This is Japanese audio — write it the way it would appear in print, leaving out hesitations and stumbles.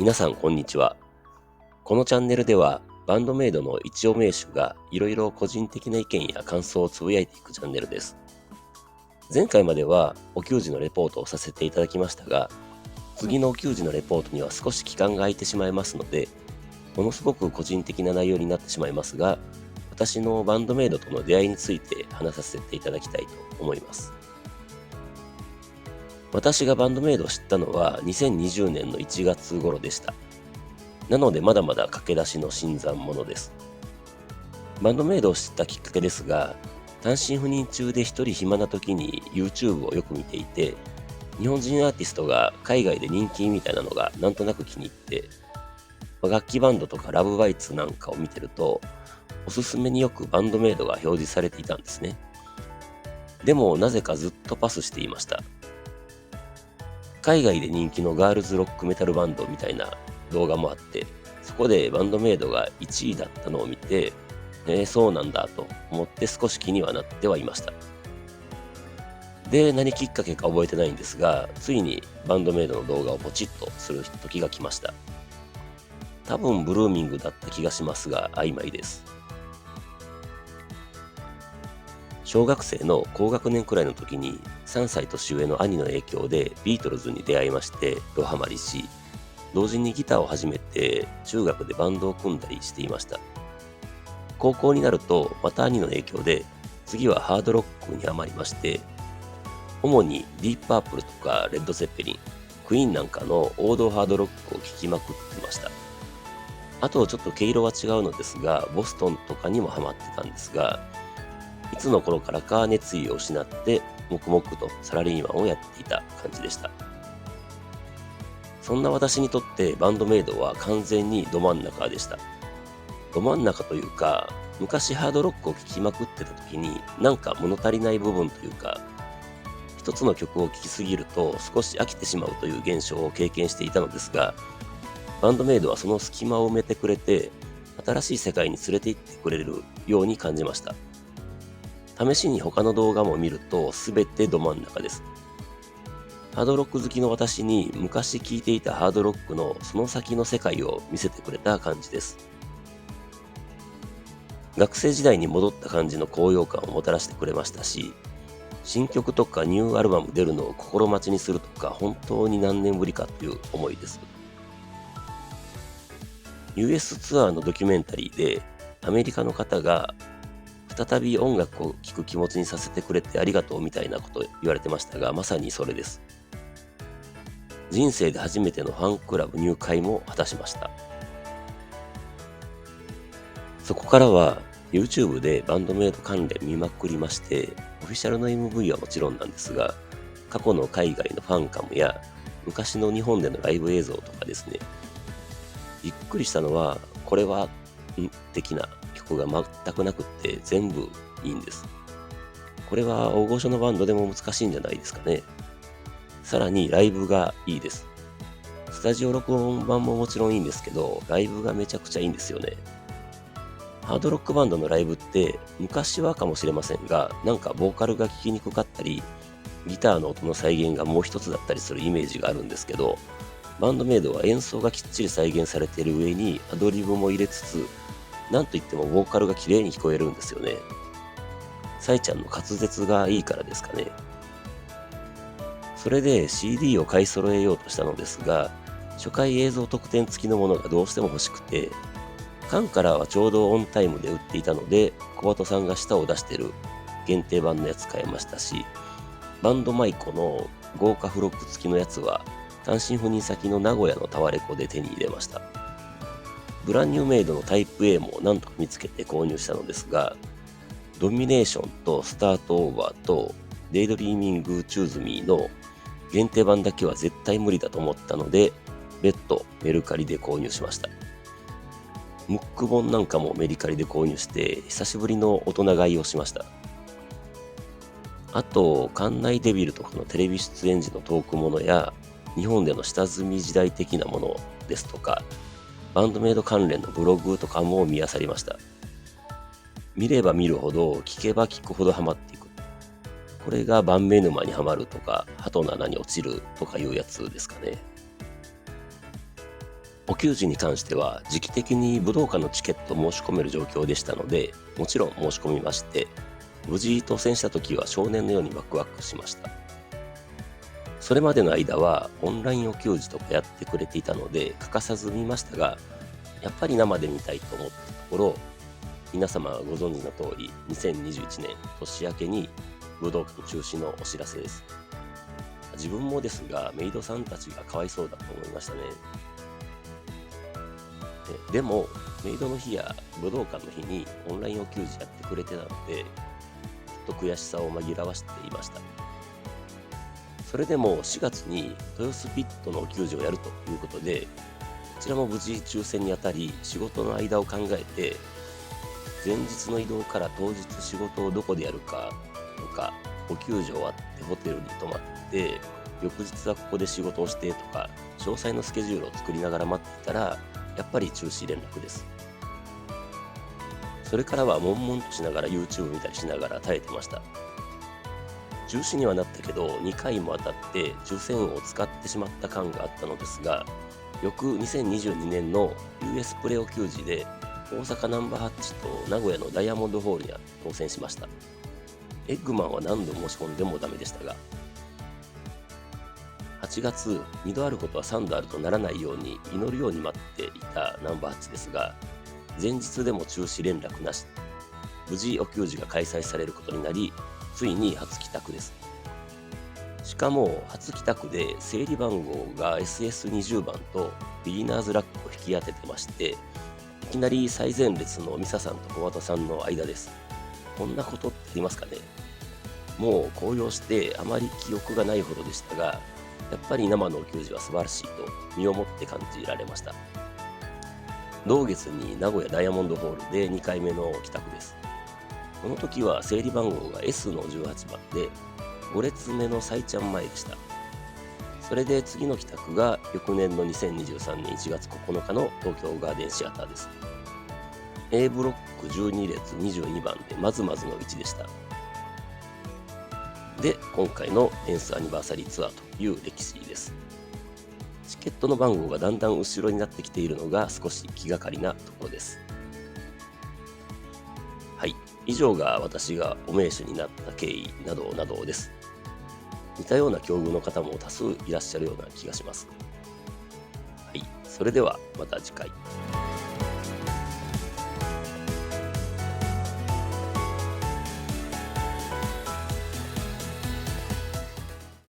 皆さんこんにちは。このチャンネルではバンドメイドの一応名手がいろいろ個人的な意見や感想をつぶやいていくチャンネルです。前回まではお給仕のレポートをさせていただきましたが、次のお給仕のレポートには少し期間が空いてしまいますので、ものすごく個人的な内容になってしまいますが、私のバンドメイドとの出会いについて話させていただきたいと思います。私がバンドメイドを知ったのは2020年の1月頃でした。なのでまだまだ駆け出しの新参者です。バンドメイドを知ったきっかけですが、単身赴任中で一人暇な時に YouTube をよく見ていて、日本人アーティストが海外で人気みたいなのがなんとなく気に入って、楽器バンドとかラブバイツなんかを見てると、おすすめによくバンドメイドが表示されていたんですね。でもなぜかずっとパスしていました。海外で人気のガールズロックメタルバンドみたいな動画もあって、そこでバンドメイドが1位だったのを見て、そうなんだと思って少し気にはなってはいました。で、何きっかけか覚えてないんですが、ついにバンドメイドの動画をポチッとする時が来ました。多分ブルーミングだった気がしますが、曖昧です。小学生の高学年くらいの時に3歳年上の兄の影響でビートルズに出会いましてドハマりし、同時にギターを始めて中学でバンドを組んだりしていました。高校になるとまた兄の影響で次はハードロックにハマりまして、主にディープパープルとかレッドセッペリン、クイーンなんかの王道ハードロックを聴きまくってました。あとちょっと毛色は違うのですが、ボストンとかにもハマってたんですが、いつの頃からか熱意を失って黙々とサラリーマンをやっていた感じでした。そんな私にとってバンドメイドは完全にど真ん中でした。ど真ん中というか、昔ハードロックを聴きまくってた時になんか物足りない部分というか、一つの曲を聴きすぎると少し飽きてしまうという現象を経験していたのですが、バンドメイドはその隙間を埋めてくれて、新しい世界に連れて行ってくれるように感じました。試しに他の動画も見ると全てど真ん中です。ハードロック好きの私に昔聴いていたハードロックのその先の世界を見せてくれた感じです。学生時代に戻った感じの高揚感をもたらしてくれましたし、新曲とかニューアルバム出るのを心待ちにするとか本当に何年ぶりかという思いです。US ツアーのドキュメンタリーでアメリカの方が再び音楽を聴く気持ちにさせてくれてありがとうみたいなこと言われてましたが、まさにそれです。人生で初めてのファンクラブ入会も果たしました。そこからは YouTube でバンドメイド関連見まくりまして、オフィシャルの MV はもちろんなんですが、過去の海外のファンカムや昔の日本でのライブ映像とかですね。びっくりしたのは、これは的な曲が全くなくって全部いいんです。これは大御所のバンドでも難しいんじゃないですかね。さらにライブがいいです。スタジオ録音版ももちろんいいんですけど、ライブがめちゃくちゃいいんですよね。ハードロックバンドのライブって昔はかもしれませんが、なんかボーカルが聴きにくかったり、ギターの音の再現がもう一つだったりするイメージがあるんですけど、バンドメイドは演奏がきっちり再現されている上にアドリブも入れつつ、なんといってもボーカルが綺麗に聞こえるんですよね。サイちゃんの滑舌がいいからですかね。それで CD を買い揃えようとしたのですが、初回映像特典付きのものがどうしても欲しくて、缶からはちょうどオンタイムで売っていたので、小鳩さんが舌を出してる限定版のやつ買いましたし、バンドマイコの豪華付録付きのやつは単身赴任先の名古屋のタワレコで手に入れました。ブランニューメイドのタイプ A も何とか見つけて購入したのですが、ドミネーションとスタートオーバーとデイドリーミングチューズミーの限定版だけは絶対無理だと思ったので、別途メルカリで購入しました。ムック本なんかもメリカリで購入して久しぶりの大人買いをしました。あと、館内デビルとかのテレビ出演時のトークものや日本での下積み時代的なものですとか、バンドメイド関連のブログとかも見漁りました。見れば見るほど、聞けば聞くほどハマっていく。これが万目沼にはまるとか、鳩の穴に落ちるとかいうやつですかね。お給仕に関しては時期的に武道館のチケットを申し込める状況でしたので、もちろん申し込みまして、無事当選した時は少年のようにワクワクしました。それまでの間はオンラインお給仕とかやってくれていたので欠かさず見ましたが、やっぱり生で見たいと思ったところ、皆様ご存知の通り2021年年明けに武道館中止のお知らせです。自分もですが、メイドさんたちがかわいそうだと思いましたね。でも、メイドの日や武道館の日にオンラインお給仕やってくれてたので、きっと悔しさを紛らわしていました。それでも4月に豊洲ピットのお給仕をやるということで、こちらも無事抽選に当たり、仕事の間を考えて、前日の移動から当日仕事をどこでやるかとか、お給仕終わってホテルに泊まって、翌日はここで仕事をしてとか、詳細のスケジュールを作りながら待っていたら、やっぱり中止連絡です。それからは悶々としながら YouTube 見たりしながら耐えてました。中止にはなったけど、2回も当たって抽選を使ってしまった感があったのですが、翌2022年の US プレお給仕で大阪ナンバーハッチと名古屋のダイヤモンドホールには当選しました。エッグマンは何度申し込んでもダメでしたが、8月、2度あることは3度あるとならないように祈るように待っていたナンバーハッチですが、前日でも中止連絡なし、無事お給仕が開催されることになり、ついに初帰宅です。しかも初帰宅で整理番号が SS20 番とビギナーズラックを引き当ててまして、いきなり最前列のミサさんと小畑さんの間です。こんなことってありますかね。もう高揚してあまり記憶がないほどでしたが、やっぱり生のお給仕は素晴らしいと身をもって感じられました。同月に名古屋ダイヤモンドホールで2回目の帰宅です。この時は整理番号が S の18番で、5列目の最ちゃん前でした。それで次の帰宅が翌年の2023年1月9日の東京ガーデンシアターです。A ブロック12列22番でまずまずの位置でした。で、今回のテンスアニバーサリーツアーという歴史です。チケットの番号がだんだん後ろになってきているのが少し気がかりなところです。はい。以上が私がお名手になった経緯などなどです。似たような境遇の方も多数いらっしゃるような気がします。はい。それではまた次回。